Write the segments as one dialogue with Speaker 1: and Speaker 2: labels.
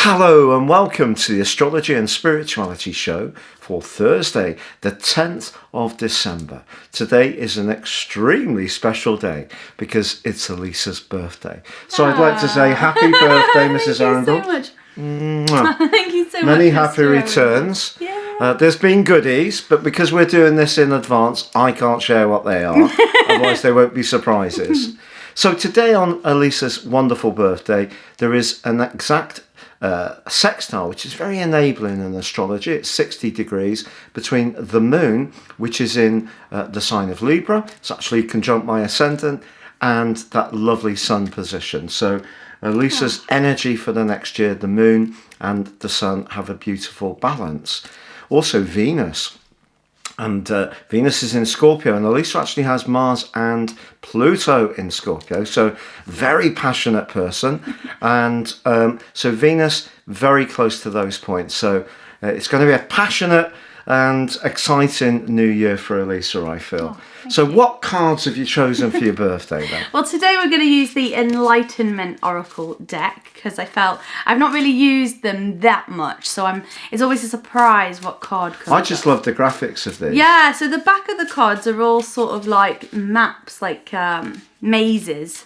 Speaker 1: Hello and welcome to the Astrology and Spirituality Show for Thursday, the 10th of December. Today is an extremely special day because it's Elisa's birthday. So I'd like to say happy birthday, Mrs. Arundel.
Speaker 2: Thank you so much. Thank you so much.
Speaker 1: Many happy returns. There's been goodies, but because we're doing this in advance, I can't share what they are. Otherwise, they won't be surprises. So today on Elisa's wonderful birthday, there is an exact sextile, which is very enabling in astrology. It's 60 degrees between the moon, which is in the sign of Libra. It's actually conjunct my ascendant, and that lovely sun position. So Elisa's energy for the next year, the moon and the sun have a beautiful balance. Also Venus. And Venus is in Scorpio, and Elisa actually has Mars and Pluto in Scorpio, so very passionate person. And so Venus very close to those points. So it's going to be a passionate and exciting new year for Elisa, I feel. So what cards have you chosen for your birthday then?
Speaker 2: Well, today we're going to use the Enlightenment Oracle deck because I felt I've not really used them that much. So it's always a surprise what card comes
Speaker 1: I just love the graphics of these.
Speaker 2: Yeah, so the back of the cards are all sort of like maps, like mazes.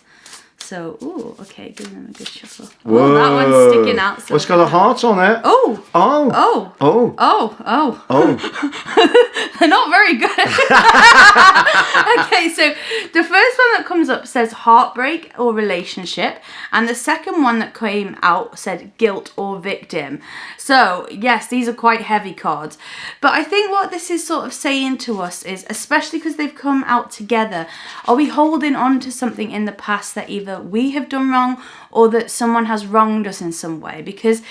Speaker 2: So, ooh, okay, give them a good shuffle.
Speaker 1: Whoa.
Speaker 2: Oh, that one's sticking out. So
Speaker 1: it's got a heart on it.
Speaker 2: Oh.
Speaker 1: Oh.
Speaker 2: Oh.
Speaker 1: Oh.
Speaker 2: Oh. Oh.
Speaker 1: Oh.
Speaker 2: They're not very good. Okay, so the first one that comes up says heartbreak or relationship, and the second one that came out said guilt or victim. So, yes, these are quite heavy cards. But I think what this is sort of saying to us is, especially because they've come out together, are we holding on to something in the past that either we have done wrong or that someone has wronged us in some way? Because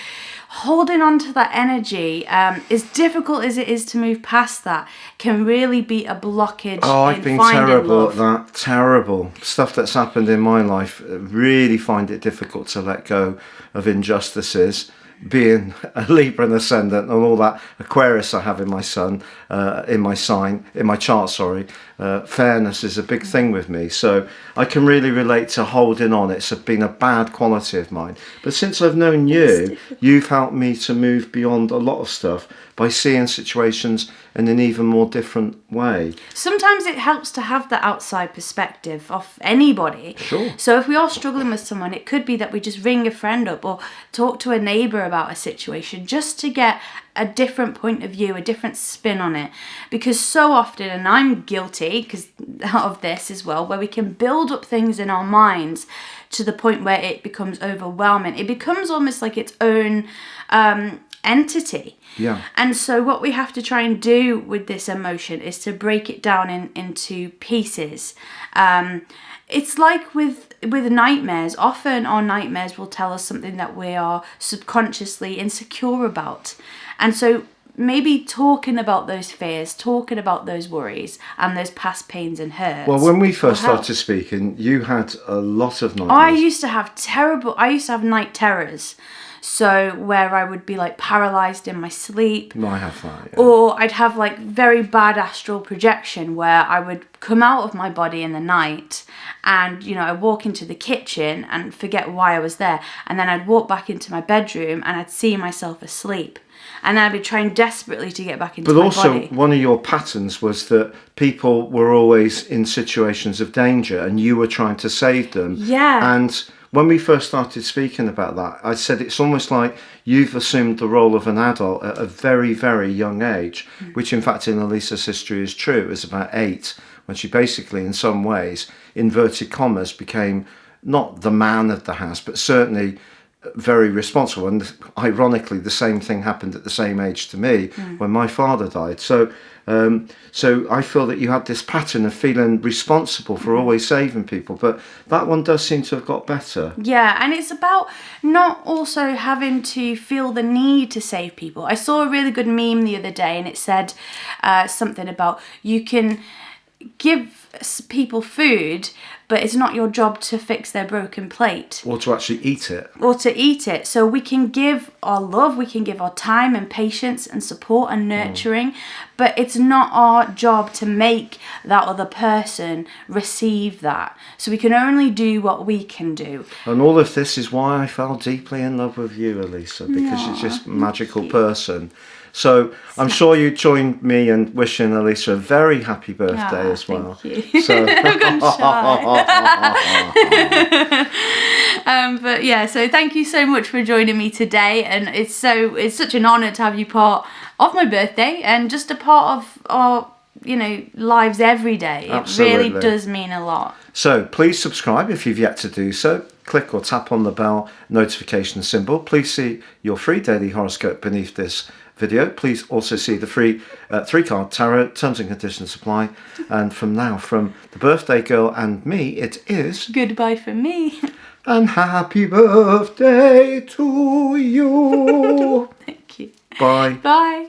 Speaker 2: holding on to that energy, as difficult as it is to move past that, can really be a blockage.
Speaker 1: Oh, I've been terrible at that. Terrible stuff that's happened in my life. Really find it difficult to let go of injustices. Being a Libra and ascendant and all that Aquarius I have in my sun, in my chart, fairness is a big thing with me. So I can really relate to holding on. It's been a bad quality of mine. But since I've known you, you've helped me to move beyond a lot of stuff by seeing situations in an even more different way.
Speaker 2: Sometimes it helps to have the outside perspective of anybody.
Speaker 1: Sure.
Speaker 2: So if we are struggling with someone, it could be that we just ring a friend up or talk to a neighbour about a situation just to get a different point of view, a different spin on it. Because so often, and I'm guilty because of this as well, where we can build up things in our minds to the point where it becomes overwhelming. It becomes almost like its own entity.
Speaker 1: Yeah.
Speaker 2: And so what we have to try and do with this emotion is to break it down into pieces. It's like with nightmares. Often our nightmares will tell us something that we are subconsciously insecure about. And so maybe talking about those fears, talking about those worries and those past pains and hurts.
Speaker 1: Well, when we first started speaking, you had a lot of nightmares.
Speaker 2: I used to have night terrors. So where I would be like paralyzed in my sleep.
Speaker 1: No, I have that. Yeah.
Speaker 2: Or I'd have like very bad astral projection where I would come out of my body in the night and, I'd walk into the kitchen and forget why I was there. And then I'd walk back into my bedroom and I'd see myself asleep. And then I'd be trying desperately to get back into my body. But
Speaker 1: also, one of your patterns was that people were always in situations of danger and you were trying to save them.
Speaker 2: Yeah.
Speaker 1: And when we first started speaking about that, I said it's almost like you've assumed the role of an adult at a very, very young age, which in fact in Elisa's history is true. It was about 8 when she basically, in some ways, inverted commas, became not the man of the house, but certainly very responsible. And ironically, the same thing happened at the same age to me when my father died. So I feel that you had this pattern of feeling responsible for always saving people, but that one does seem to have got better.
Speaker 2: Yeah, and it's about not also having to feel the need to save people. I saw a really good meme the other day and it said something about you can give people food, but it's not your job to fix their broken plate.
Speaker 1: Or to actually eat it.
Speaker 2: Or to eat it. So we can give our love, we can give our time and patience and support and nurturing, but it's not our job to make that other person receive that. So we can only do what we can do.
Speaker 1: And all of this is why I fell deeply in love with you, Elisa, because you're just a magical person. So I'm sure you joined me in wishing Elisa a very happy birthday as well.
Speaker 2: Thank you.
Speaker 1: So
Speaker 2: but yeah, so thank you so much for joining me today, and it's such an honour to have you part of my birthday and just a part of our lives every day.
Speaker 1: Absolutely.
Speaker 2: It really does mean a lot.
Speaker 1: So please subscribe if you've yet to do so. Click or tap on the bell notification symbol. Please see your free daily horoscope beneath this video. Please also see the free 3-card tarot. Terms and conditions apply. And from now, from the birthday girl and me, it is
Speaker 2: goodbye from me.
Speaker 1: And happy birthday to you.
Speaker 2: Thank you.
Speaker 1: Bye.
Speaker 2: Bye.